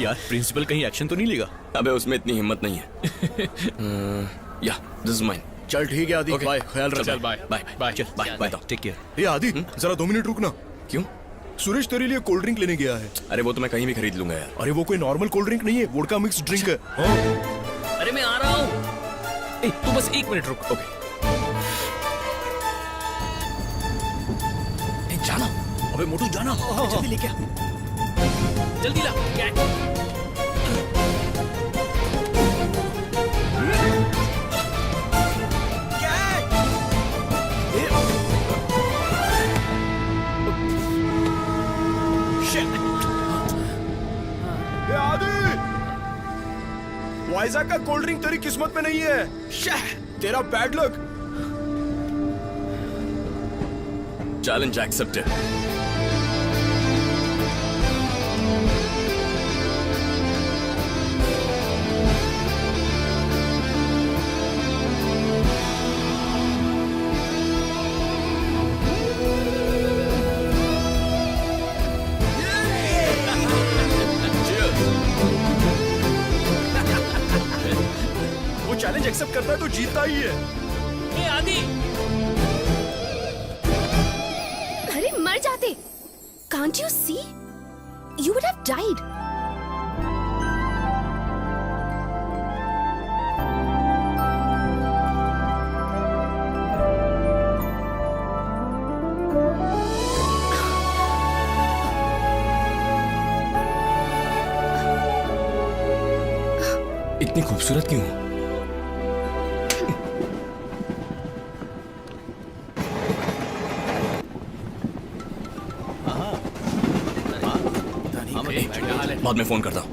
यार प्रिंसिपल कहीं एक्शन तो नहीं लेगा? अबे उसमें इतनी हिम्मत नहीं है। या दिस इज माइन। चल ठीक है आदि, Okay. बाय, ख्याल रख। चल बाय बाय बाय चल बाय बाय। Take care. ये आदि जरा 2 मिनट रुकना। क्यों? सुरेश तेरे लिए कोल्ड ड्रिंक लेने गया है। अरे वो तो मैं कहीं भी खरीद लूंगा यार। अरे वो कोई नॉर्मल कोल्ड ड्रिंक नहीं है, वोडका मिक्स ड्रिंक है। हाँ। अरे मैं आ रहा हूँ। तू बस 1 मिनट रुक। ओके। जाना। अबे मोटू जाना, जल्दी लेके आ। जल्दी ला कैट। ये आदि, वाइजैक का कोल्ड ड्रिंक तेरी किस्मत में नहीं है। तेरा बैड लक। Challenge accepted. वो चैलेंज एक्सेप्ट करता है तो जीतता ही है। ए आदि, अरे मर जाते। Can't you see? You would have died. इतनी खूबसूरत क्यों हो? बाद में फोन करता हूँ।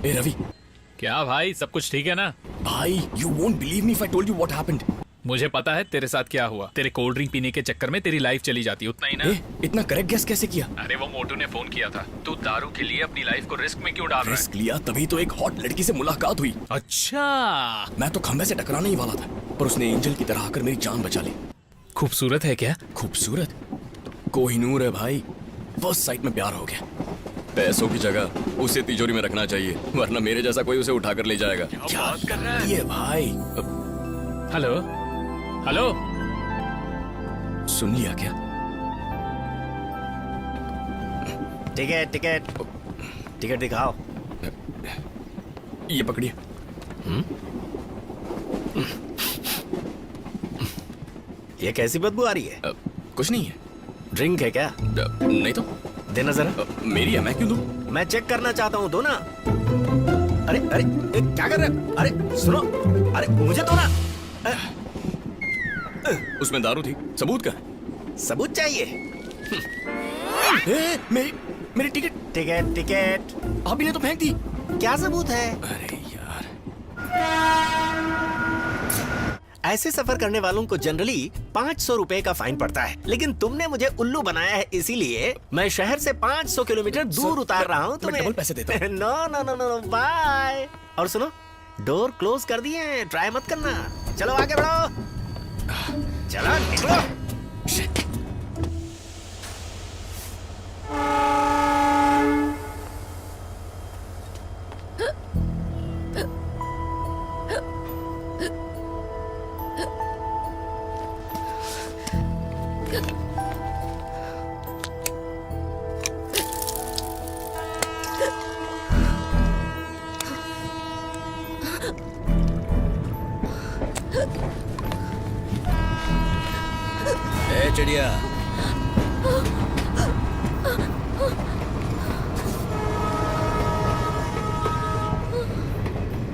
ए रवि। क्या भाई, सब कुछ ठीक है ना? भाई you won't believe me if I told you what happened. मुझे पता है तेरे साथ क्या हुआ। तेरे कोल्ड ड्रिंक पीने के चक्कर में तेरी लाइफ चली जाती, उतना ही ना? इतना करेक्ट गेस कैसे किया? अरे वो मोटू ने फोन किया था। तू दारू के लिए अपनी लाइफ को रिस्क में क्यों डाल रहा रिस्क लिया तभी तो एक हॉट लड़की से मुलाकात हुई। है? अच्छा, मैं तो खंबे से टकराने ही वाला था, पर उसने एंजल की तरह आकर मेरी जान बचा ली। खूबसूरत है क्या? खूबसूरत? कोहिनूर है भाई। फर्स्ट साइट में प्यार हो गया। पैसों की जगह उसे तिजोरी में रखना चाहिए, वरना मेरे जैसा कोई उसे उठाकर ले जाएगा। क्या बात कर रहा है? ये भाई हेलो हेलो, सुन लिया क्या? टिकट टिकट टिकट दिखाओ। ये पकड़िए। ये कैसी बदबू आ रही है? कुछ नहीं है। ड्रिंक है क्या? नहीं तो। देना जरा। मेरी है, मैं क्यों दूं? मैं चेक करना चाहता हूँ, दो ना। अरे अरे क्या कर रहे हो? अरे सुनो, अरे मुझे दो ना। उसमें दारू थी, सबूत का? सबूत चाहिए? मेरी टिकट। टिकट टिकट अभी ने तो फेंक दी। क्या सबूत है? अरे यार, ऐसे सफर करने वालों को जनरली 500 रुपए का फाइन पड़ता है, लेकिन तुमने मुझे उल्लू बनाया है, इसीलिए मैं शहर से 500 किलोमीटर दूर उतार रहा हूँ तुम्हें। डबल पैसे देता हूँ। No no no no bye. और सुनो, डोर क्लोज कर दिए हैं, ट्राई मत करना। चलो आगे बढ़ो, चलो निकलो। ए चिड़िया,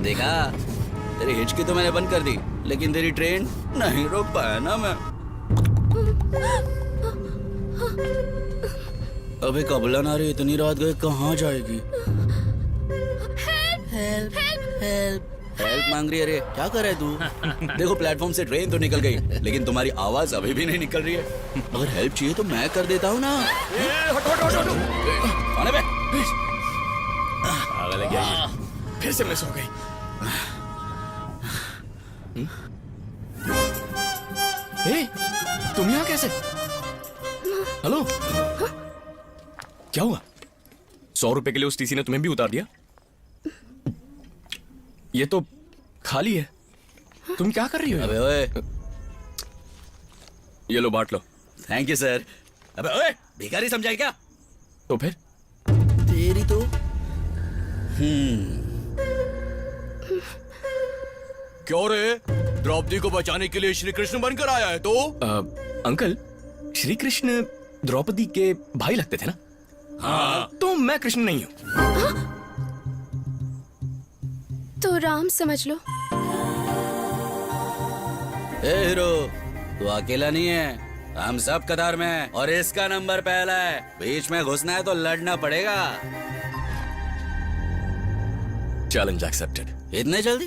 देखा तेरी हिचकी तो मैंने बंद कर दी, लेकिन तेरी ट्रेन नहीं रोक पाया ना मैं। अबे कबला ना रही, इतनी रात गए कहाँ जाएगी? हेल्प हेल्प हेल्प मांग रही है। अरे क्या कर रहा है तू? देखो प्लेटफॉर्म से ट्रेन तो निकल गई, लेकिन तुम्हारी आवाज अभी भी नहीं निकल रही है। अगर हेल्प चाहिए तो मैं कर देता हूँ ना। हटो हटो हटो हटो। आने बे। से मिस हो गई। ए, तुम यहाँ कैसे? हेलो, क्या हुआ? 100 रुपए के लिए उस टीसी ने तुम्हें भी उतार दिया? ये तो खाली है। तुम क्या कर रही हो? अबे ओए, ये लो, बांट लो। Thank you sir. अबे ओए, भिखारी समझाए क्या? तो फिर तेरी तो क्यों रे? द्रौपदी को बचाने के लिए श्री कृष्ण बनकर आया है तो? अंकल, श्री कृष्ण द्रौपदी के भाई लगते थे ना? हाँ। तो मैं कृष्ण नहीं हूँ। तो राम समझ लो। ए हीरो, तू अकेला नहीं है, हम सब कतार में हैं और इसका नंबर पहला है। बीच में घुसना है तो लड़ना पड़ेगा। Challenge accepted. इतने जल्दी?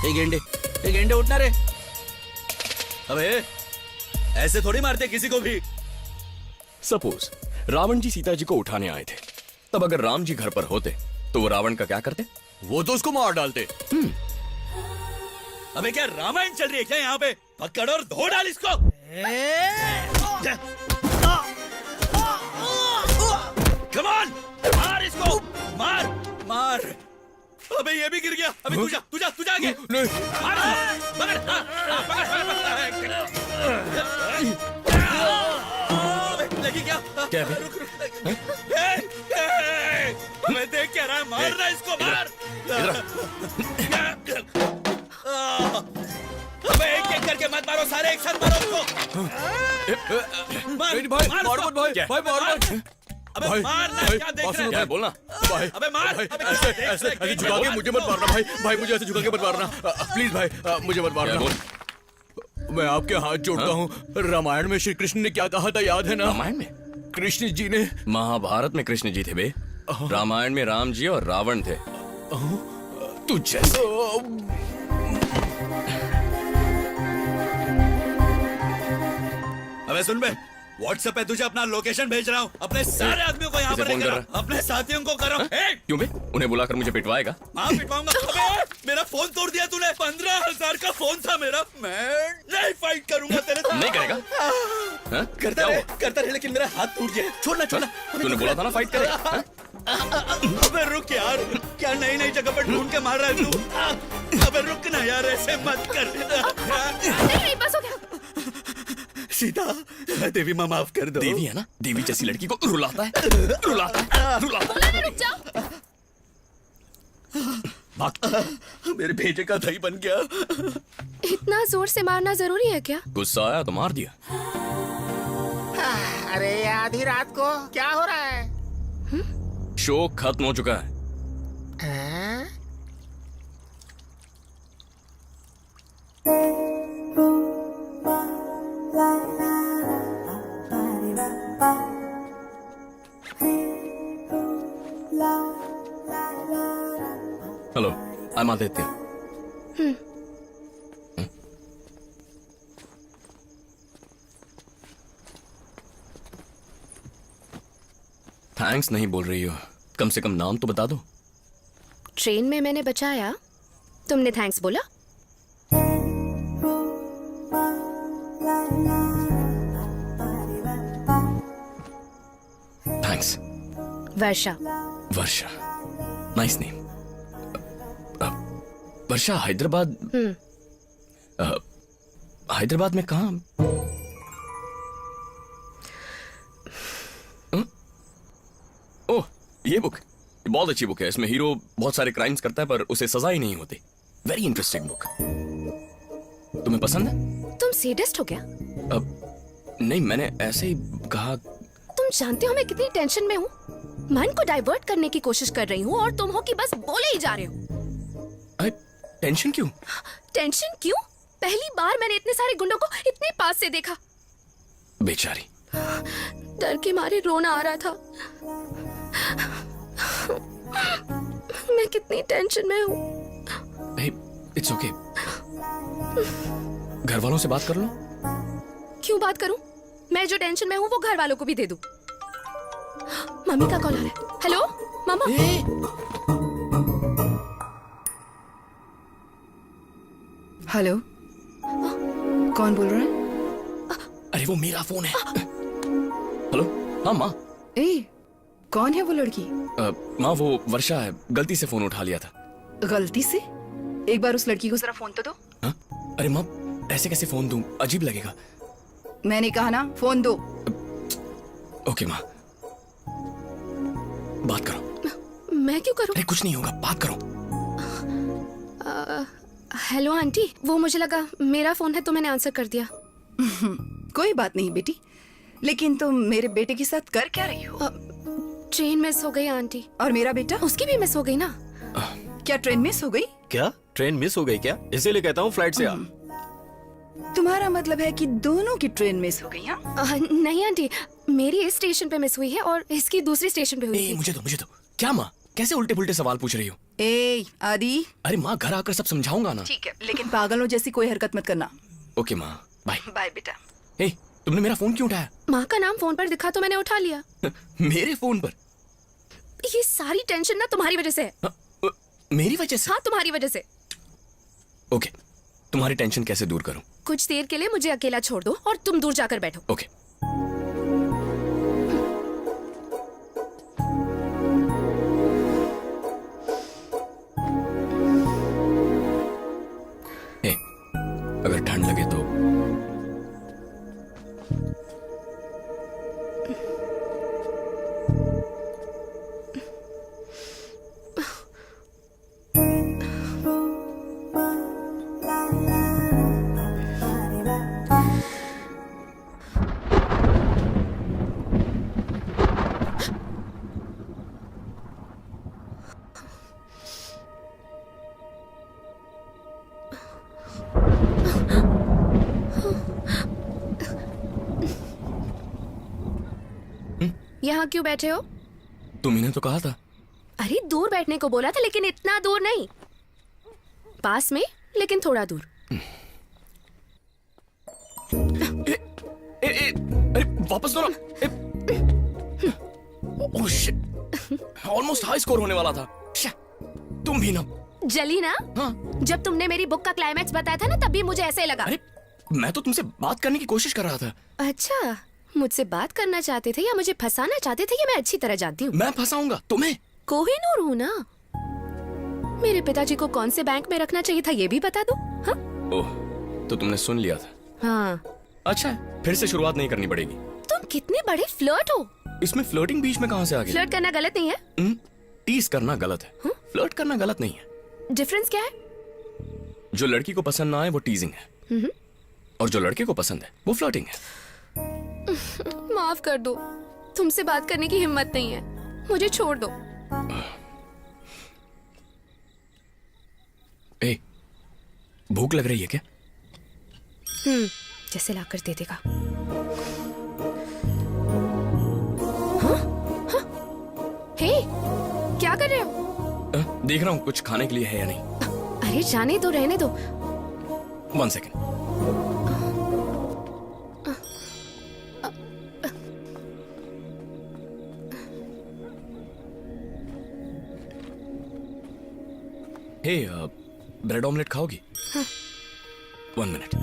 ए गेंडे उठना रे। अबे ऐसे थोड़ी मारते किसी को भी। सपोज रावण जी सीता जी को उठाने आए थे, तब अगर राम जी घर पर होते तो वो रावण का क्या करते? वो तो उसको मार डालते। अबे क्या रामायण चल रही है क्या यहाँ पे? पकड़ और धो डाल इसको। कम ऑन, मार इसको, मार मार। अबे ये भी गिर गया। अबे तू जा आगे। नहीं। मार, पकड़, पकड़। अबे लगी क्या? क्या बे? रुक। मैं देख क्या रहा है, मार रहा है इसको, मार। अबे एक करके मत मारो, सारे एक साथ मारो उसको। नहीं भाई, मार मत भाई, क्या? भाई मार मत। अबे भाई, मारना, भाई, क्या देख बात रहा सुनो है? क्या बोलना? भाई, अबे मार, भाई, अबे ऐसे देख, ऐसे देख, ऐसे देख, झुका के देख, मुझे मत मारना भाई। भाई मुझे ऐसे झुका के मत मारना प्लीज भाई, मुझे मत क्या मारना। बोल? मैं आपके हाथ जोड़ता हूँ। रामायण में श्री कृष्ण ने क्या कहा था याद है ना? रामायण में? कृष्ण जी ने। महाभारत में कृष्ण जी थे बे, रामायण में राम जी और रावण थे। तू जैसे। अबे सुन बे, व्हाट्सएप पे तुझे अपना लोकेशन भेज रहा हूँ। अपने सारे आदमियों को यहाँ किसे पर फोन लेकर कर आ, रहा? अपने साथियों को करो। क्यों बे? उन्हें बुलाकर मुझे पिटवाएगा? हाँ पिटवाऊंगा। अबे मेरा फोन तोड़ दिया तूने। 15,000 का फोन था मेरा। मैं नहीं फाइट करूंगा तेरे साथ। नहीं करेगा? हाँ? करता क्या रहे, हुआ? करता रहे, लेकिन मेरा हाथ टूट गया। छोड़ना। तूने बोला था ना फाइट करेगा। हाँ? अबे रुक यार, क्या नई जगह पर ढूंढ के मार रहा है तू? अबे रुक ना यार, ऐसे मत कर। नहीं, बस हो गया। सीता, देवी माँ माफ कर दो। देवी है ना? देवी जैसी लड़की को रुलाता है। बोला ना, रुक जाओ। मेरे भेजे का दही बन गया। इतना जोर से मारना जरूरी है क्या? गुस्सा आया तो मार दिया। अरे आधी रात को क्या हो रहा है? शो खत्म हो चुका है। हाँ? Hello, I am Aditya. Thanks नहीं बोल रही हो, कम से कम नाम तो बता दो। ट्रेन में मैंने बचाया, तुमने थैंक्स बोला? थैंक्स। वर्षा। वर्षा, नाइस नेम। वर्षा, हैदराबाद। हैदराबाद में कहाँ? ओह, ये बुक बहुत अच्छी बुक है। इसमें हीरो बहुत सारे क्राइम्स करता है पर उसे सजा ही नहीं होती। Very interesting book. तुम्हें पसंद है? तुम सैडिस्ट हो क्या? नहीं, मैंने ऐसे ही कहा। तुम जानते हो मैं कितनी टेंशन में हूँ। मन को डाइवर्ट करने की कोशिश कर रही हूँ और तुम हो कि बस बोले ही जा रहे हो। टेंशन क्यों? टेंशन क्यों? पहली बार मैंने इतने सारे गुंडों को इतने पास से देखा। बेचारी। डर के मारे रोना आ रहा था। मैं कितनी टेंशन में हूँ। It's okay. घर वालों से बात कर लो। क्यों बात करूं? मैं जो टेंशन में हूँ वो घर वालों को भी दे दूं। मम्मी का कॉल आ रहा है। हेलो मामा। हेलो, कौन बोल रहा है? अरे वो मेरा फोन है। हेलो। हाँ माँ। ए, कौन है वो लड़की? माँ वो वर्षा है, गलती से फोन उठा लिया था। गलती से? एक बार उस लड़की को जरा फोन तो दो। हाँ? अरे माँ ऐसे कैसे फोन दूं, अजीब लगेगा। मैंने कहा ना फोन दो। ओके माँ, बात करो। मैं क्यों करूं? अरे कुछ नहीं होगा, बात करो। हेलो आंटी, वो मुझे लगा मेरा फोन है तो मैंने आंसर कर दिया। कोई बात नहीं बेटी, लेकिन तुम मेरे बेटे के साथ कर क्या रही हो? ट्रेन मिस हो गई आंटी। और मेरा बेटा? उसकी भी मिस हो गई ना। क्या ट्रेन मिस हो गई? क्या ट्रेन मिस हो गई क्या? इसीलिए कहता हूँ फ्लाइट से आ। तुम्हारा मतलब है कि दोनों की ट्रेन मिस हो गई? हाँ, नहीं आंटी, मेरी इस स्टेशन पे मिस हुई है और इसकी दूसरी स्टेशन पे हुई ए, थी। मुझे दो। क्या माँ, कैसे उल्टे पुल्टे सवाल पूछ रही हो? ए आदि। अरे माँ घर आकर सब समझाऊंगा ना। ठीक है, लेकिन पागलों जैसी कोई हरकत मत करना। ओके माँ, बाय। बाय बेटा। ए, तुमने मेरा फोन क्यों उठाया? माँ का नाम फोन पर दिखा तो मैंने उठा लिया। मेरे फोन पर? ये सारी टेंशन ना तुम्हारी वजह से है। मेरी वजह से? हाँ, तुम्हारी वजह से। ओके, तुम्हारी टेंशन कैसे दूर करूं? कुछ देर के लिए मुझे अकेला छोड़ दो और तुम दूर जाकर बैठो। ओके। ए, अगर ठंड लगे तो यहाँ क्यों बैठे हो? तुम्ही ने तो कहा था। अरे दूर बैठने को बोला था, लेकिन इतना दूर नहीं। पास में लेकिन थोड़ा दूर। अरे वापस दो ना। Oh shit, almost high score होने वाला था। तुम भी ना। जली ना? हाँ। जब तुमने मेरी बुक का क्लाइमैक्स बताया था ना, तभी मुझे ऐसे लगा। अरे मैं तो तुमसे बात करने की कोशिश कर रहा था। अच्छा, मुझसे बात करना चाहते थे या मुझे फंसाना चाहते थे, ये मैं अच्छी तरह जानती हूँ। मैं फंसाऊंगा तुम्हें? कोहिनूर हूँ ना। मेरे पिताजी को कौन से बैंक में रखना चाहिए था ये भी बता दो। हाँ? ओह, तो तुमने सुन लिया था। हाँ। अच्छा है, फिर से शुरुआत नहीं करनी पड़ेगी। तुम कितने बड़े फ्लर्ट हो। इसमें फ्लर्टिंग बीच में कहाँ से आ गया? फ्लर्ट करना गलत नहीं है। टीज करना गलत है, फ्लर्ट करना गलत नहीं है। डिफरेंस क्या है? जो लड़की को पसंद ना आए वो टीजिंग है, और जो लड़के को पसंद है वो फ्लर्टिंग है। माफ कर दो, तुमसे बात करने की हिम्मत नहीं है, मुझे छोड़ दो। ए, भूख लग रही है क्या? जैसे लाकर दे देगा। हाँ? हाँ? हे, क्या कर रहे हो? देख रहा हूँ कुछ खाने के लिए है या नहीं। अरे जाने दो, रहने दो। 1 सेकेंड। हे, ब्रेड ऑमलेट खाओगी? हाँ। 1 मिनट।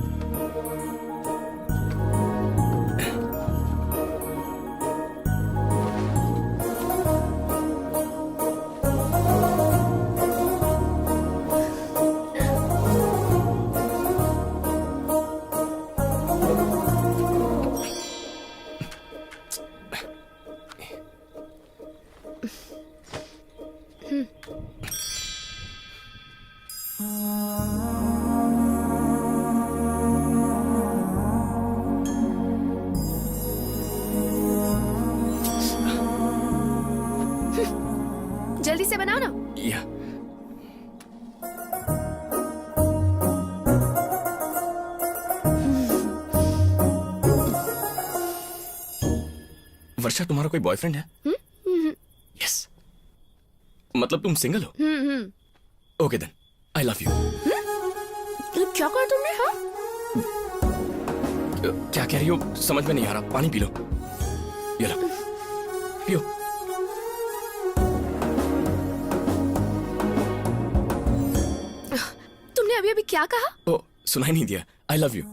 जल्दी से बनाओ ना। या वर्षा, तुम्हारा कोई बॉयफ्रेंड है? यस। मतलब तुम सिंगल हो? Okay then, I love you. ये क्या कर तुमने? हाँ, क्या कह रही हो समझ में नहीं आ रहा। पानी पी लो, ये लो पियो। तुमने अभी अभी क्या कहा? ओ सुनाई नहीं दिया? आई लव यू।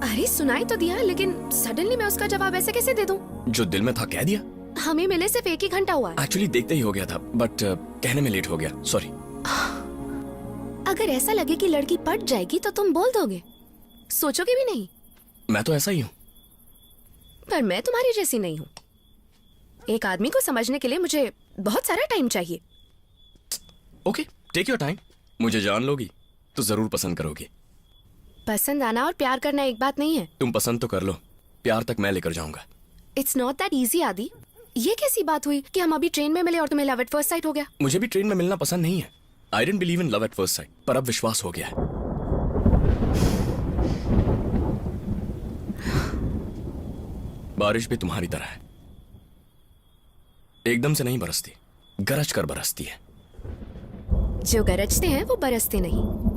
अरे सुनाई तो दिया, लेकिन सडनली मैं उसका जवाब ऐसे कैसे दे दूं? जो दिल में था कह दिया। हमें मिले सिर्फ 1 ही घंटा हुआ है। एक्चुअली देखते ही हो गया था, बट कहने में लेट हो गया, सॉरी। अगर ऐसा लगे कि लड़की पट जाएगी तो तुम बोल दोगे, सोचोगे भी नहीं। मैं तो ऐसा ही हूँ। पर मैं तुम्हारी जैसी नहीं हूँ। एक आदमी को समझने के लिए मुझे बहुत सारा टाइम चाहिए। Okay take your time. मुझे जान लोगी तो जरूर पसंद करोगी। पसंद आना और प्यार करना एक बात नहीं है। तुम पसंद तो कर लो, प्यार तक मैं लेकर जाऊंगा। इट्स नॉट दैट इजी आदि। ये कैसी बात हुई कि हम अभी ट्रेन में मिले और तुम्हें लव एट फर्स्ट साइट हो गया? मुझे भी ट्रेन में मिलना पसंद नहीं है। I don't believe in love at first sight, पर अब विश्वास हो गया है। बारिश भी तुम्हारी तरह है, एकदम से नहीं बरसती, गरज कर बरसती है। जो गरजते हैं वो बरसते नहीं।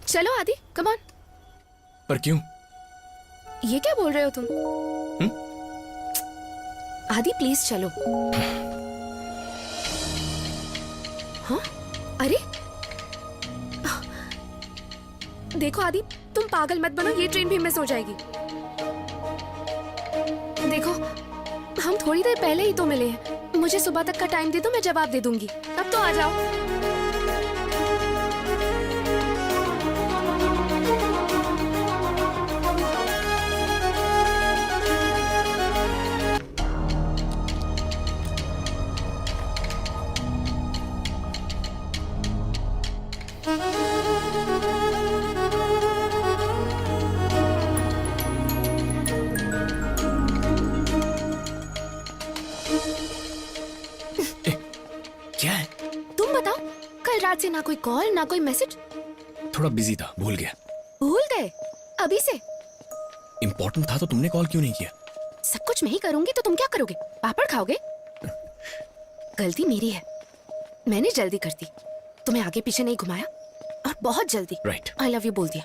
चलो आदि, कम ऑन। पर क्यों? ये क्या बोल रहे हो तुम? आदि प्लीज चलो। हाँ? अरे देखो आदि, तुम पागल मत बनो, ये ट्रेन भी मिस हो जाएगी। देखो हम थोड़ी देर पहले ही तो मिले हैं। मुझे सुबह तक का टाइम दे दो, मैं जवाब दे दूंगी। अब तो आ जाओ। क्या है? तुम बताओ, कल रात से ना कोई कॉल ना कोई मैसेज। थोड़ा बिजी था, भूल गया। भूल गए? अभी से? इंपॉर्टेंट था तो तुमने कॉल क्यों नहीं किया? सब कुछ मैं ही करूंगी तो तुम क्या करोगे? पापड़ खाओगे? गलती मेरी है, मैंने जल्दी कर दी, तुम्हें आगे पीछे नहीं घुमाया, और बहुत जल्दी Right. आई लव यू बोल दिया।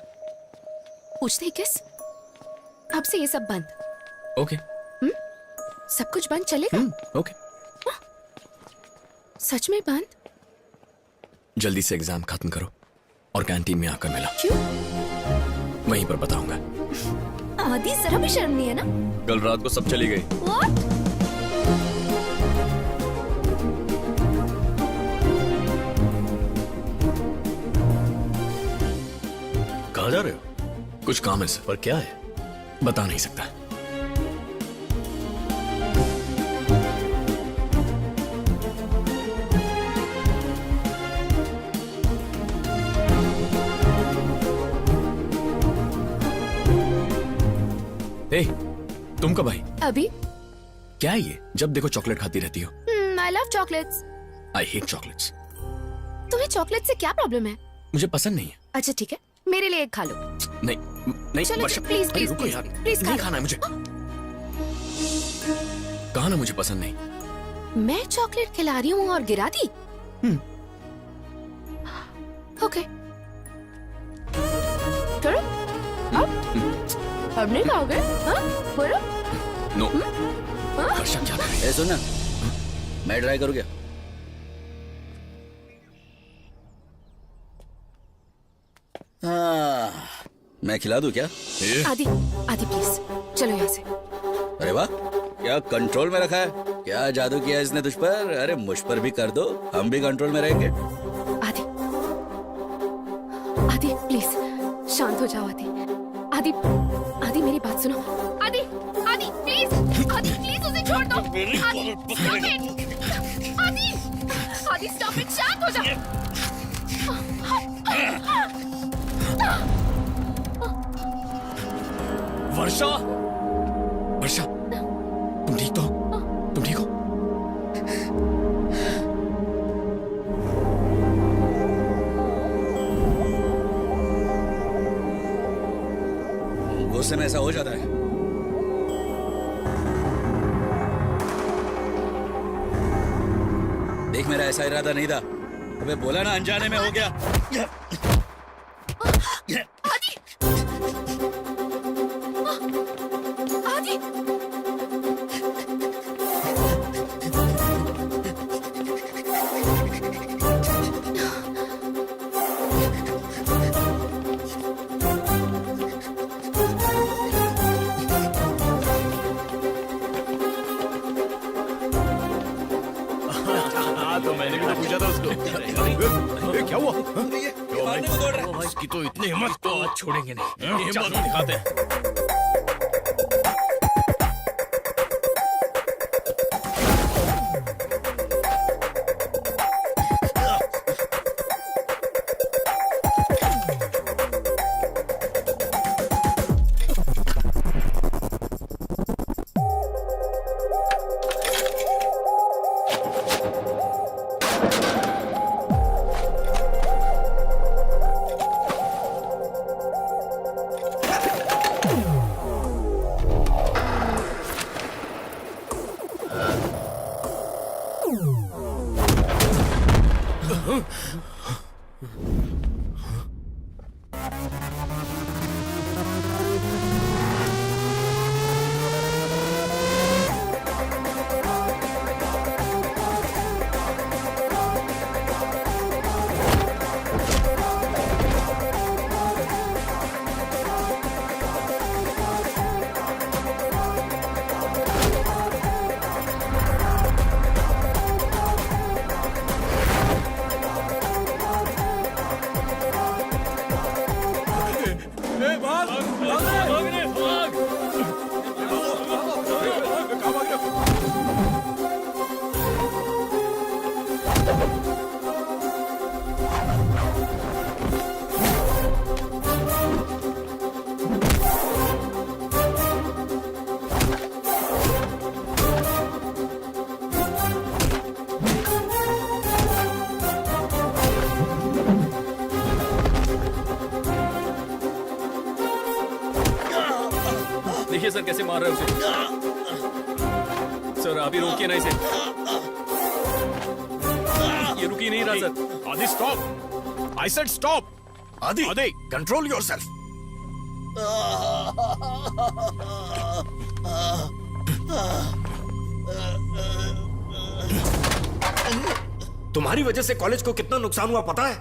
पूछते ही किस? अब से ये सब बंद। ओके सब कुछ बंद चलेगा? ओके। सच में बंद? जल्दी से एग्जाम खत्म करो और कैंटीन में आकर मिला, क्यों? वहीं पर बताऊंगा। आदि जरा भी शर्म नहीं है ना? कल रात को सब चली गई। What? कहाँ जा रहे हो? कुछ काम है सर। पर क्या है? बता नहीं सकता। ए, तुम कब आई? अभी? क्या है ये? जब देखो चॉकलेट खाती रहती हो। I love chocolates. I hate chocolates. तुम्हें चॉकलेट से क्या प्रॉब्लम है? मुझे पसंद नहीं है। अच्छा ठीक है, मेरे लिए एक खा लो। नहीं नहीं चलो, वर्षा, प्लीज, अरे प्लीज, रुको प्लीज, यार, प्लीज नहीं खा खाना है मुझे। कहा ना मुझे पसंद नहीं। मैं चॉकलेट खिला रही हूँ और गिरा दी? ओके चलो, अब नहीं खाओगे? हाँ बोलो। नो वर्षा क्या कर रही है? ए सुन ना, मैं ट्राई करूँ क्या? हाँ, मैं खिला दूं क्या? आदि आदि प्लीज चलो यहाँ से। अरे वाह, क्या कंट्रोल में रखा है, क्या जादू किया इसने तुझ पर। अरे मुझ पर भी कर दो, हम भी कंट्रोल में रहेंगे। आदि आदि प्लीज शांत हो जाओ। आदि आदि आदि मेरी बात सुनो। आदि आदि प्लीज, आदि प्लीज उसे छोड़ दो। आदि stop it! आदि आदि स्टॉप इट, शांत हो जाओ। वर्षा, वर्षा, तुम ठीक तो हो? तुम ठीक हो? गुस्से में ऐसा हो जाता है। देख मेरा ऐसा इरादा नहीं था, अबे बोला ना अनजाने में हो गया। आदि आदि हाँ तो मैंने भी तो पूछा था उसको। क्या हुआ? ये मारने को दौड़ रहा है। इसकी तो इतनी हिम्मत तो आज छोड़ेंगे नहीं, चलो दिखाते हैं। देखिए सर कैसे मार रहे हैं उसे। सर अभी रोकिए ना इसे, ये रुक ही नहीं रहा सर। आदि स्टॉप, आई सेड स्टॉप। आदि कंट्रोल योरसेल्फ। तुम्हारी वजह से कॉलेज को कितना नुकसान हुआ पता है?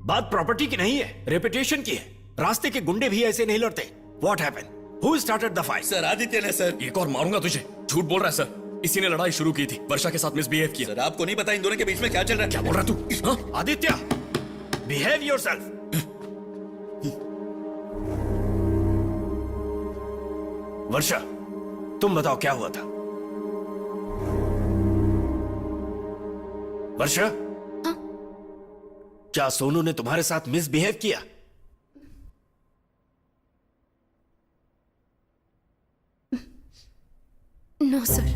बात प्रॉपर्टी की नहीं है, रेपुटेशन की है। रास्ते के गुंडे भी ऐसे नहीं लड़ते। What happened? Who started the fight? Sir Aditya ने सर। एक और मारूंगा तुझे। झूठ बोल रहा है सर, इसी ने लड़ाई शुरू की थी, वर्षा के साथ मिसबिहेव किया। सर आपको नहीं पता इन दोनों के बीच में क्या चल रहा है? क्या बोल रहा तू? हाँ? Aditya, behave yourself. वर्षा, तुम बताओ क्या हुआ था? वर्षा, क्या सोनू ने तुम्हारे साथ मिसबिहेव किया? No sir.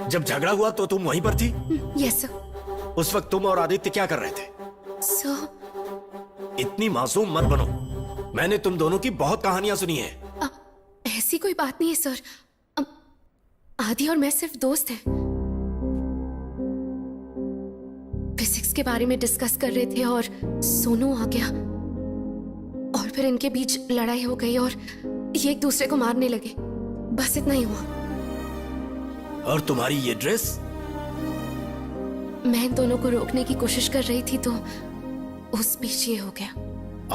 जब झगड़ा हुआ तो तुम वहीं पर थी? Yes sir. उस वक्त तुम और आदित्य क्या कर रहे थे? सर इतनी मासूम मत बनो। मैंने तुम दोनों की बहुत कहानियां सुनी है। ऐसी कोई बात नहीं है सर। आदि और मैं सिर्फ दोस्त हैं। फिजिक्स के बारे में डिस्कस कर रहे थे और सोनू आ गया और फिर इनके बीच लड़ाई हो गई और ये एक दूसरे को मारने लगे। बस इतना ही हुआ। और तुम्हारी ये ड्रेस? मैं इन दोनों को रोकने की कोशिश कर रही थी तो उस बीच ये हो गया।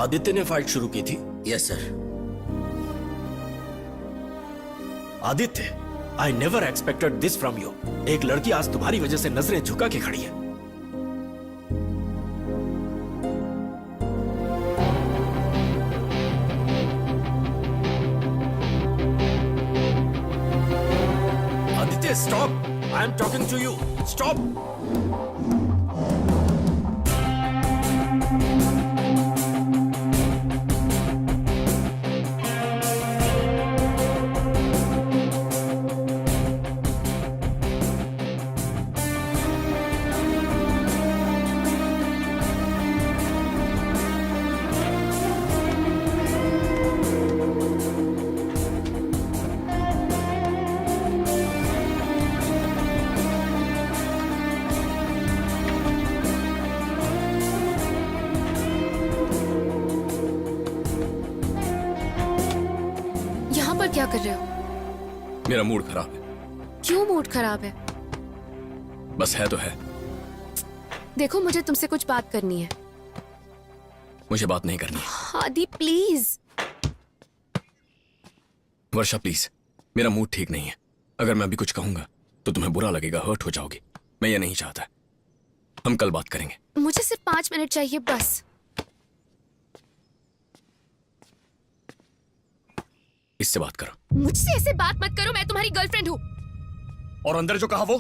आदित्य ने फाइट शुरू की थी? Yes sir. Aditya, I never expected this from you. एक लड़की आज तुम्हारी वजह से नजरें झुका के खड़ी है। Aditya, stop! I am talking to you. Stop! क्या कर रहे हो? मेरा मूड खराब है। क्यों मूड खराब है? बस है तो है। देखो मुझे तुमसे कुछ बात करनी है। मुझे बात नहीं करनी है। आदि प्लीज। वर्षा प्लीज, मेरा मूड ठीक नहीं है। अगर मैं अभी कुछ कहूंगा तो तुम्हें बुरा लगेगा, हर्ट हो जाओगी। मैं ये नहीं चाहता। हम कल बात करेंगे। मुझे सिर्फ 5 मिनट चाहिए बस। इससे बात करो। मुझसे ऐसे बात मत करो, मैं तुम्हारी गर्लफ्रेंड हूँ। और अंदर जो कहा वो?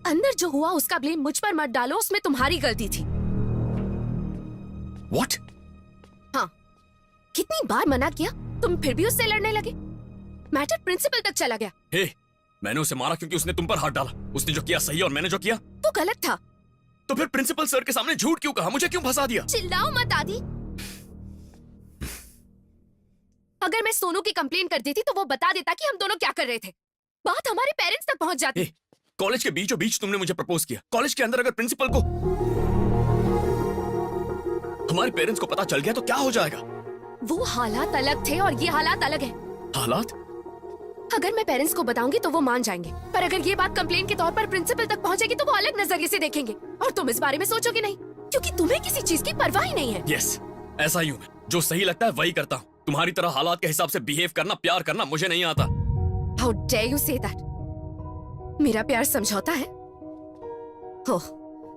अंदर जो हुआ उसका ब्लेम मुझ पर मत डालो, उसमें तुम्हारी गलती थी। What? हाँ, कितनी बार मना किया, तुम फिर भी उससे लड़ने लगे। मैटर प्रिंसिपल तक चला गया। हे, मैंने उसे मारा क्योंकि उसने तुम पर हाथ डाला। उसने जो किया सही और मैंने जो किया वो गलत था। तो फिर प्रिंसिपल सर के सामने झूठ क्यों कहा? मुझे क्यों फंसा दिया? चिल्लाओ मत आदि। अगर मैं सोनू की कंप्लेन कर देती तो वो बता देता कि हम दोनों क्या कर रहे थे। बात हमारे पेरेंट्स तक पहुंच जाती। हे, कॉलेज के बीचों बीच तुमने मुझे प्रपोज किया। कॉलेज के अंदर अगर प्रिंसिपल को, हमारे पेरेंट्स को पता चल गया तो क्या हो जाएगा? वो हालात अलग थे और ये हालात अलग है। हालात? अगर मैं पेरेंट्स को बताऊंगी तो वो मान जाएंगे, पर अगर ये बात कंप्लेन के तौर पर प्रिंसिपल तक पहुंचेगी तो वो अलग नजरिए से देखेंगे और तुम इस बारे में सोचोगे नहीं, क्योंकि तुम्हें किसी चीज की परवाह ही नहीं है। यस, ऐसा ही हूं मैं। जो सही लगता है वही करता हूं। तुम्हारी तरह हालात के हिसाब से बिहेव करना, प्यार करना मुझे नहीं आता। How dare you say that? मेरा प्यार समझौता है? हो,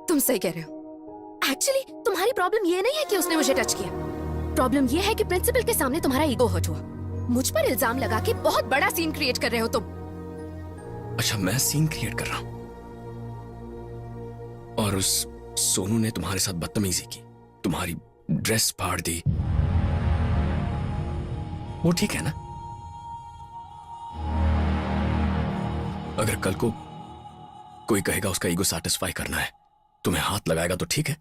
तुम सही कह रहे हो। एक्चुअली तुम्हारी प्रॉब्लम ये नहीं है कि उसने मुझे टच किया। प्रॉब्लम ये है कि प्रिंसिपल के सामने तुम्हारा ईगो हर्ट हुआ। मुझ पर इल्जाम लगा के बहुत बड़ा सीन क्रिएट कर रहे हो तुम। अच्छा, मैं सीन क्रिएट कर रहा हूं? और उस सोनू ने तुम्हारे साथ बदतमीजी की, तुम्हारी ड्रेस फाड़ दी, वो ठीक है ना? अगर कल को कोई कहेगा उसका ईगो सैटिस्फाई करना है, तुम्हें हाथ लगाएगा तो ठीक है?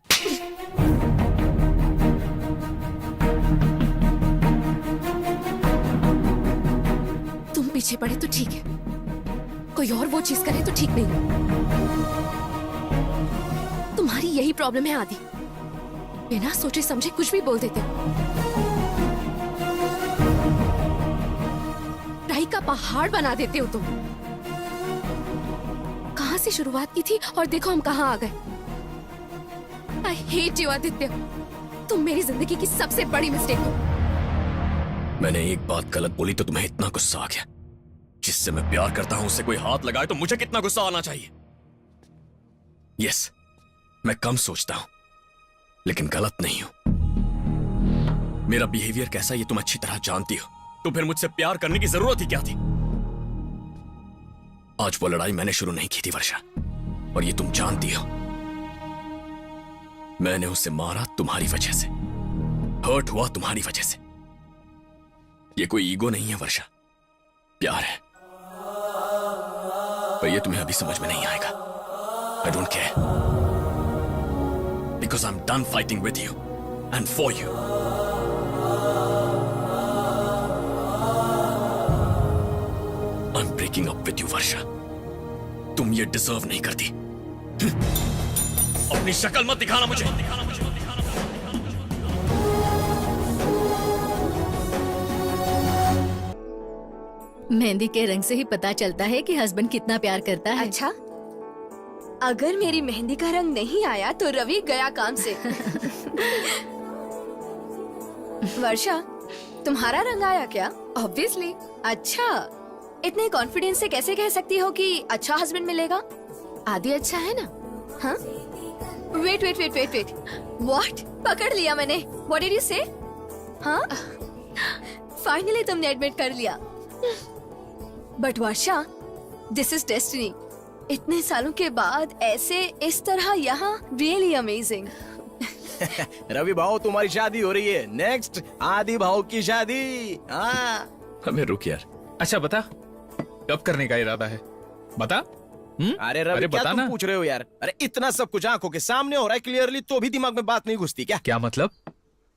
तुम पीछे पड़े तो ठीक है, कोई और वो चीज करे तो ठीक नहीं। तुम्हारी यही प्रॉब्लम है आदि, बिना सोचे समझे कुछ भी बोल देते हो। राई का पहाड़ बना देते हो तुम। कहां से शुरुआत की थी और देखो हम कहां आ गए। आई हेट यू आदित्य, तुम मेरी जिंदगी की सबसे बड़ी मिस्टेक हो। मैंने एक बात गलत बोली तो तुम्हें इतना गुस्सा आ गया? जिससे मैं प्यार करता हूं उससे कोई हाथ लगाए तो मुझे कितना गुस्सा आना चाहिए? यस, मैं कम सोचता हूं लेकिन गलत नहीं हूं। मेरा बिहेवियर कैसा ये तुम अच्छी तरह जानती हो, तो फिर मुझसे प्यार करने की जरूरत ही क्या थी? आज वो लड़ाई मैंने शुरू नहीं की थी वर्षा, और ये तुम जानती हो। मैंने उसे मारा तुम्हारी वजह से, हर्ट हुआ तुम्हारी वजह से। ये कोई ईगो नहीं है वर्षा, प्यार है। पर ये तुम्हें अभी समझ में नहीं आएगा। I don't care, because I am done fighting with you and for you. I am breaking up with you Varsha. तुम ये डिजर्व नहीं करती। अपनी शक्ल मत दिखाना मुझे। मेहंदी के रंग से ही पता चलता है कि हस्बैंड कितना प्यार करता है। अच्छा, अगर मेरी मेहंदी का रंग नहीं आया तो रवि गया काम से। वर्षा, तुम्हारा रंग आया क्या? ऑब्वियसली। अच्छा, इतने कॉन्फिडेंस से कैसे कह सकती हो कि अच्छा हस्बैंड मिलेगा? आदि अच्छा है ना? हाँ? Wait wait wait wait wait, what? पकड़ लिया मैंने। व्हाट डिड यू से? हाँ? फाइनली तुमने एडमिट कर लिया। But Varsha, this is destiny. इतने सालों के बाद ऐसे इस तरह यहाँ, रियली अमेजिंग। रवि भाव, तुम्हारी शादी हो रही है। नेक्स्ट आदि भाव की शादी। हाँ, हमें रुक यार। अच्छा बता, कब करने का इरादा है? बता। अरे रवि, क्या बता तुम ना। पूछ रहे हो यार? अरे इतना सब कुछ आंखों के सामने हो रहा है क्लियरली, तो भी दिमाग में बात नहीं घुसती क्या? क्या मतलब?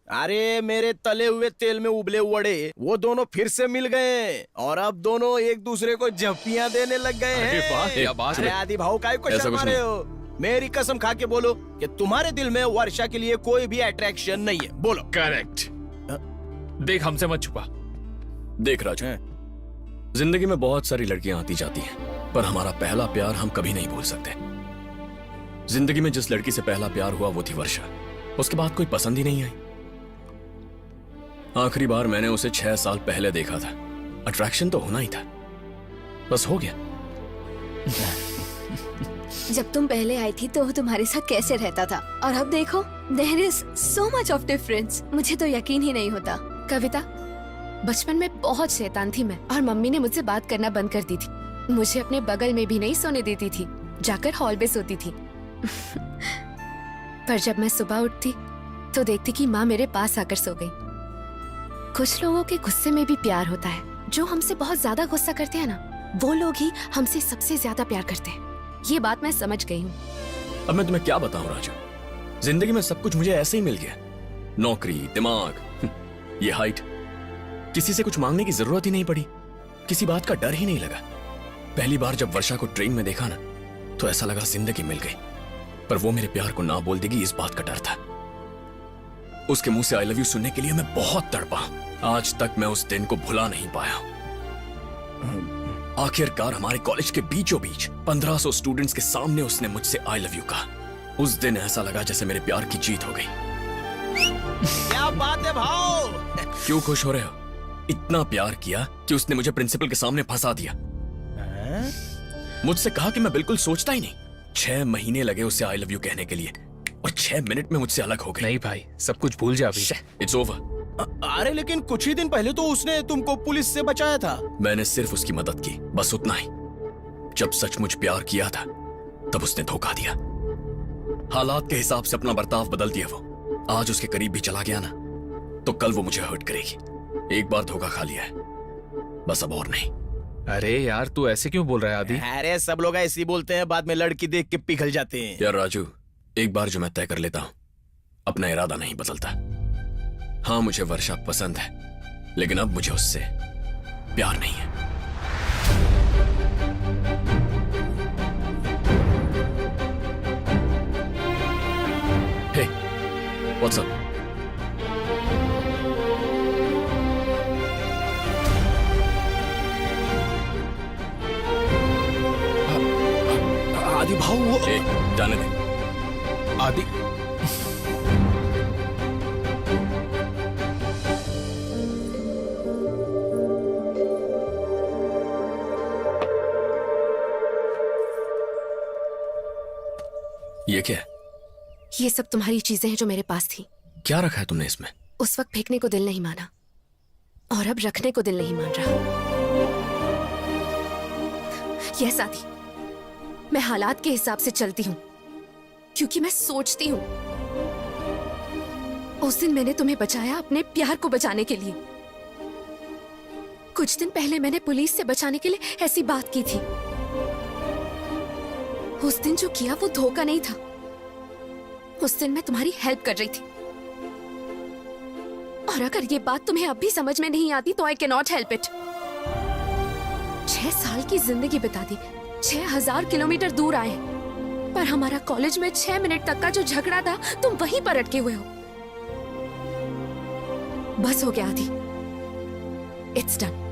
अरे मेरे तले हुए तेल में उबले वड़े वो दोनों फिर से मिल गए और अब दोनों एक दूसरे को झप्पियां देने लग गए अरे वाह, हैं। क्या बात अरे है। आदि भाव काय को ऐसा शर्मा कुछ रहे नहीं। हो? मेरी कसम खा के बोलो कि तुम्हारे दिल में वर्षा के लिए कोई भी अट्रैक्शन नहीं है। बोलो। करेक्ट। देख, हमसे मत छुपा। देख राजू, जिंदगी में बहुत सारी लड़कियां आती जाती हैं, पर हमारा पहला प्यार हम कभी नहीं भूल सकते। जिंदगी में जिस लड़की से पहला प्यार हुआ वो थी वर्षा। उसके बाद कोई पसंद ही नहीं आई। आखिरी बार मैंने उसे 6 साल पहले देखा था। अट्रैक्शन तो होना ही था, बस हो गया। जब तुम पहले आई थी तो वो तुम्हारे साथ कैसे रहता था, और अब देखो, there is so much of difference. मुझे तो यकीन ही नहीं होता। कविता, बचपन में बहुत शैतान थी मैं, और मम्मी ने मुझसे बात करना बंद कर दी थी। मुझे अपने बगल में भी नहीं सोने देती थी, जाकर हॉल पे सोती थी। पर जब मैं सुबह उठती तो देखती कि माँ मेरे पास आकर सो गई। कुछ लोगों के गुस्से में भी प्यार होता है। जो हमसे बहुत ज्यादा गुस्सा करते हैं ना, वो लोग ही हमसे सबसे ज्यादा प्यार करते हैं। ये बात मैं समझ गई हूँ। अब मैं तुम्हें क्या बताऊं राजू, जिंदगी में सब कुछ मुझे ऐसे ही मिल गया। नौकरी, दिमाग, ये हाइट। किसी से कुछ मांगने की जरूरत ही नहीं पड़ी, किसी बात का डर ही नहीं लगा। पहली बार जब वर्षा को ट्रेन में देखा ना, तो ऐसा लगा जिंदगी मिल गई। पर वो मेरे प्यार को ना बोल देगी, इस बात का डर था। उसके मुंह से आई लव यू सुनने के लिए मैं बहुत तड़पा। आज तक मैं उस दिन को भुला नहीं पाया। आखिरकार हमारे कॉलेज के बीचों बीच 1500 स्टूडेंट्स के सामने उसने मुझसे आई लव यू कहा। उस दिन ऐसा लगा जैसे मेरे प्यार की जीत हो गई। क्या बात है भाव? क्यों खुश हो रहे हो? इतना प्यार किया कि उसने मुझे प्रिंसिपल के सामने फंसा दिया। मुझसे कहा कि मैं बिल्कुल सोचता ही नहीं। 6 महीने लगे उसे आई लव यू कहने के लिए, और 6 मिनट में मुझसे अलग हो गई। नहीं भाई, सब कुछ भूल जा अभी। It's over. अरे लेकिन कुछ ही दिन पहले तो उसने तुमको पुलिस से बचाया था। मैंने सिर्फ उसकी मदद की, बस उतना ही। जब सचमुच प्यार किया था तब उसने धोखा दिया। हालात के हिसाब से अपना बर्ताव बदल दिया वो। आज उसके करीब भी चला गया ना, तो कल वो मुझे हर्ट करेगी। एक बार धोखा खा लिया है, बस अब और नहीं। अरे यार, तू ऐसे क्यों बोल रहा है आदि? अरे सब लोग ऐसे ही बोलते हैं, बाद में लड़की देख के पिघल जाते हैं। यार राजू, एक बार जो मैं तय कर लेता हूं, अपना इरादा नहीं बदलता। हाँ, मुझे वर्षा पसंद है, लेकिन अब मुझे उससे प्यार नहीं है। हे, व्हाट्स अप? आदि भाव वो ए, जाने दे। आदि, ये क्या है? ये सब तुम्हारी चीजें हैं जो मेरे पास थी। क्या रखा है तुमने इसमें? उस वक्त फेंकने को दिल नहीं माना, और अब रखने को दिल नहीं मान रहा। यह आदि, मैं हालात के हिसाब से चलती हूँ, क्योंकि मैं सोचती हूँ। उस दिन मैंने तुम्हें बचाया अपने प्यार को बचाने के लिए। कुछ दिन पहले मैंने पुलिस से बचाने के लिए ऐसी बात की थी। उस दिन जो किया वो धोखा नहीं था। उस दिन मैं तुम्हारी हेल्प कर रही थी, और अगर ये बात तुम्हें अब भी समझ में नहीं आती तो I can not help it. 6 साल की जिंदगी बिता दी, 6000 किलोमीटर दूर आए, पर हमारा कॉलेज में 6 मिनट तक का जो झगड़ा था, तुम वहीं पर अटके हुए हो। बस हो गया आदि, इट्स डन।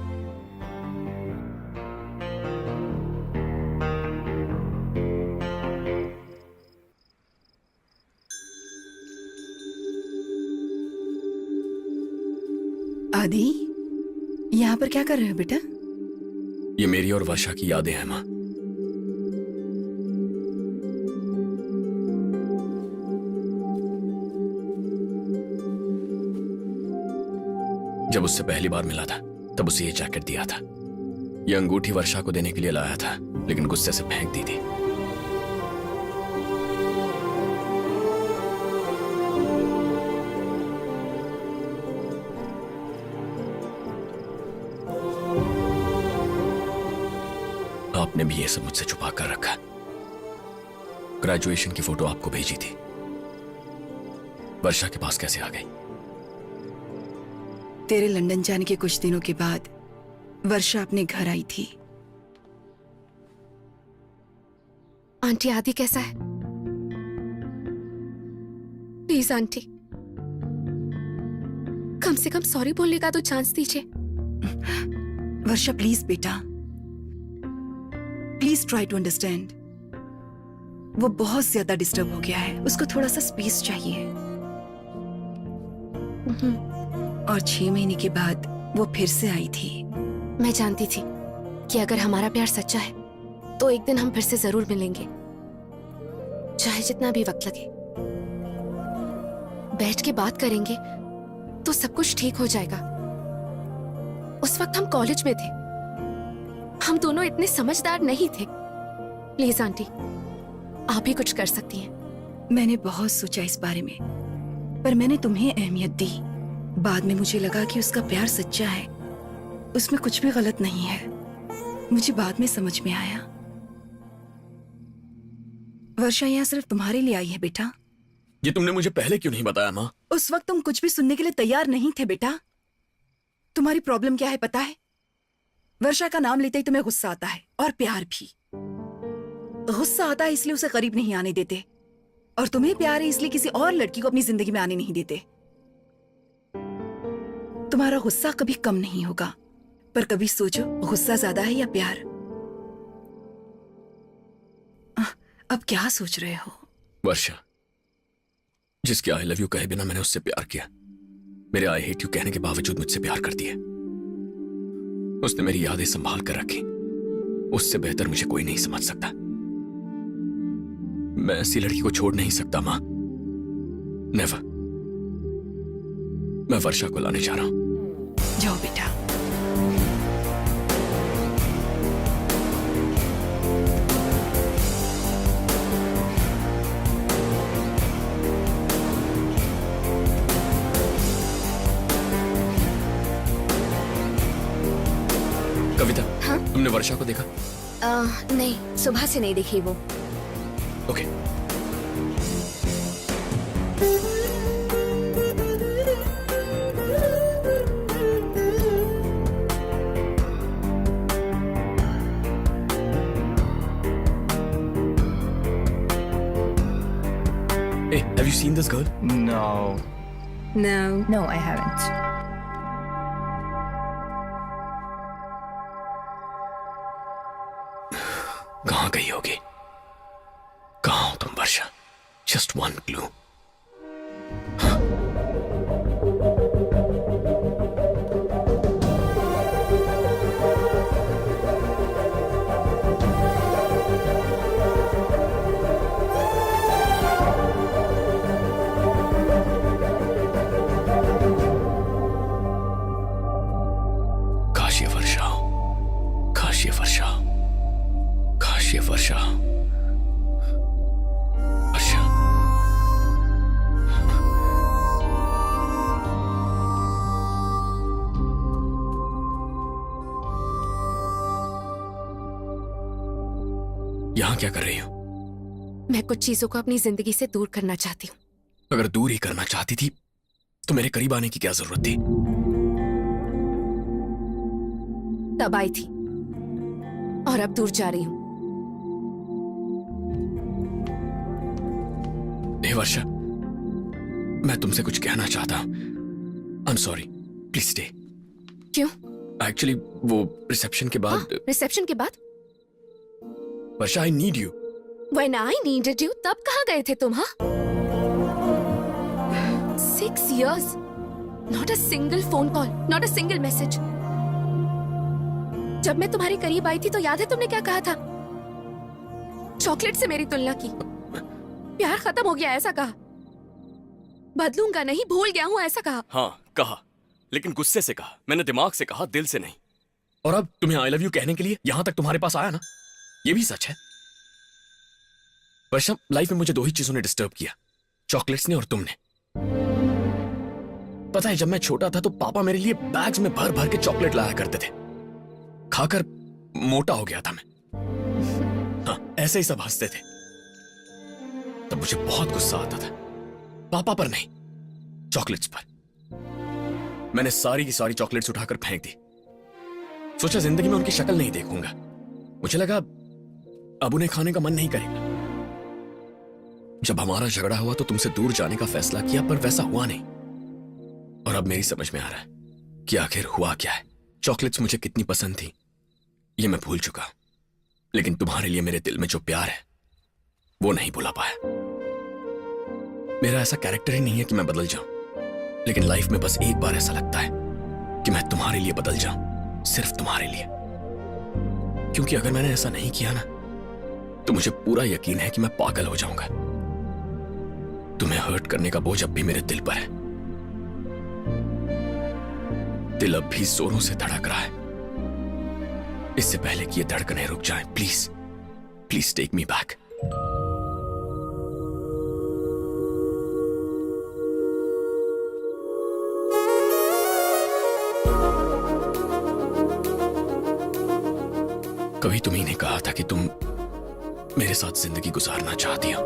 आदि, यहाँ पर क्या कर रहे हो बेटा? ये मेरी और वर्षा की यादें हैं माँ। जब उससे पहली बार मिला था तब उसे ये जैकेट दिया था। ये अंगूठी वर्षा को देने के लिए लाया था, लेकिन गुस्से से फेंक दी थी। आपने भी ये सब मुझसे छुपा कर रखा। ग्रेजुएशन की फोटो आपको भेजी थी, वर्षा के पास कैसे आ गई? तेरे लंदन जाने के कुछ दिनों के बाद वर्षा अपने घर आई थी। आंटी, आदि कैसा है? प्लीज आंटी, कम से कम सॉरी बोलने का तो चांस दीजिए। वर्षा प्लीज बेटा, प्लीज ट्राई टू अंडरस्टैंड। वो बहुत ज्यादा डिस्टर्ब हो गया है, उसको थोड़ा सा स्पेस चाहिए। और 6 महीने के बाद वो फिर से आई थी। मैं जानती थी कि अगर हमारा प्यार सच्चा है तो एक दिन हम फिर से जरूर मिलेंगे, चाहे जितना भी वक्त लगे। बैठ के बात करेंगे तो सब कुछ ठीक हो जाएगा। उस वक्त हम कॉलेज में थे, हम दोनों इतने समझदार नहीं थे। प्लीज आंटी, आप ही कुछ कर सकती हैं। मैंने बहुत सोचा इस बारे में, पर मैंने तुम्हें अहमियत दी। बाद में मुझे लगा कि उसका प्यार सच्चा है, उसमें कुछ भी गलत नहीं है। मुझे बाद में समझ में आया। वर्षा यहाँ सिर्फ तुम्हारे लिए आई है बेटा। ये तुमने मुझे पहले क्यों नहीं बताया माँ? उस वक्त तुम कुछ भी सुनने के लिए तैयार नहीं थे बेटा। तुम्हारी प्रॉब्लम क्या है पता है? वर्षा का नाम लेते ही तुम्हें गुस्सा आता है, और प्यार भी। गुस्सा आता है इसलिए उसे करीब नहीं आने देते, और तुम्हें प्यार है इसलिए किसी और लड़की को अपनी जिंदगी में आने नहीं देते। तुम्हारा गुस्सा कभी कम नहीं होगा, पर कभी सोचो गुस्सा ज्यादा है या प्यार। अब क्या सोच रहे हो? वर्षा, जिसके आई लव यू कहे बिना मैंने उससे प्यार किया, मेरे आई हेट यू कहने के बावजूद मुझसे प्यार करती है। उसने मेरी यादें संभाल कर रखी, उससे बेहतर मुझे कोई नहीं समझ सकता। मैं ऐसी लड़की को छोड़ नहीं सकता मां, नेवर। मैं वर्षा को लाने जा रहा हूं। जाओ बेटा। कविता, हाँ? तुमने वर्षा को देखा? नहीं, सुबह से नहीं दिखी वो। Okay. Hey, have you seen this girl? No. No. No, I haven't. कहाँ गई होगी? कहाँ हो तुम वर्षा? Just one clue. काश ये वर्षा हो, काश ये वर्षा हो, काश ये वर्षा हो। वर्षा, यहां क्या कर रही हो? मैं कुछ चीजों को अपनी जिंदगी से दूर करना चाहती हूँ। अगर दूर ही करना चाहती थी तो मेरे करीब आने की क्या जरूरत थी? तब आई थी और अब दूर जा रही हूँ। हे वर्षा, मैं तुमसे कुछ कहना चाहता हूं। I am sorry, please stay. क्यों? एक्चुअली वो रिसेप्शन के बाद। रिसेप्शन के बाद? Varsha, I need you. When I needed you, तब कहाँ गए थे तुम? हाँ? 6 years, not a single phone call, not a single message. जब मैं तुम्हारे करीब आई थी तो याद है तुमने क्या कहा था? चॉकलेट से मेरी तुलना की। प्यार खत्म हो गया ऐसा कहा। बदलूंगा नहीं, भूल गया हूँ ऐसा कहा। हाँ कहा, लेकिन गुस्से से कहा। मैंने दिमाग से कहा, दिल से नहीं। और अब तुम्हें आई लव यू कहने के लिए यहां तक तुम्हारे पास आया ना, ये भी सच है। वर्षा, लाइफ में मुझे 2 ही चीजों ने डिस्टर्ब किया, चॉकलेट्स ने और तुमने। पता है, जब मैं छोटा था तो पापा मेरे लिए बैग्स में भर भर के चॉकलेट लाया करते थे। खाकर मोटा हो गया था मैं। हाँ, ऐसे ही सब हंसते थे। तब मुझे बहुत गुस्सा आता था, पापा पर नहीं, चॉकलेट्स पर। मैंने सारी की सारी चॉकलेट्स उठाकर फेंक दी। सोचा जिंदगी में उनकी शक्ल नहीं देखूंगा। मुझे लगा अब उन्हें खाने का मन नहीं करेगा। जब हमारा झगड़ा हुआ तो तुमसे दूर जाने का फैसला किया, पर वैसा हुआ नहीं। और अब मेरी समझ में आ रहा है कि आखिर हुआ क्या है। चॉकलेट्स मुझे कितनी पसंद थी ये मैं भूल चुका, लेकिन तुम्हारे लिए मेरे दिल में जो प्यार है वो नहीं भुला पाया। मेरा ऐसा कैरेक्टर ही नहीं है कि मैं बदल जाऊं, लेकिन लाइफ में बस एक बार ऐसा लगता है कि मैं तुम्हारे लिए बदल जाऊं, सिर्फ तुम्हारे लिए। क्योंकि अगर मैंने ऐसा नहीं किया ना तो मुझे पूरा यकीन है कि मैं पागल हो जाऊंगा। तुम्हें हर्ट करने का बोझ अब भी मेरे दिल पर है। दिल अब भी जोरों से धड़क रहा है। इससे पहले कि ये धड़कनें रुक जाएं, please please take me back. कभी तुम्ही ने कहा था कि तुम मेरे साथ जिंदगी गुजारना चाहती हो।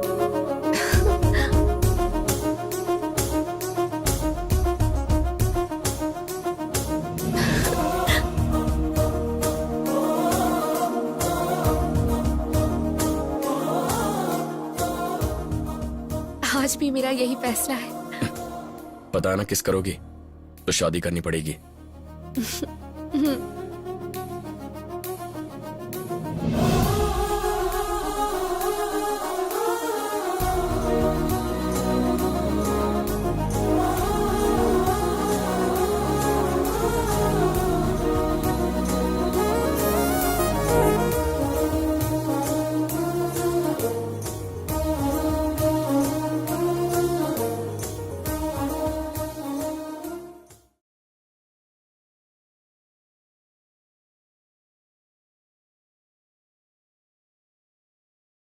आज भी मेरा यही फैसला है। पता है ना किस करोगी तो शादी करनी पड़ेगी।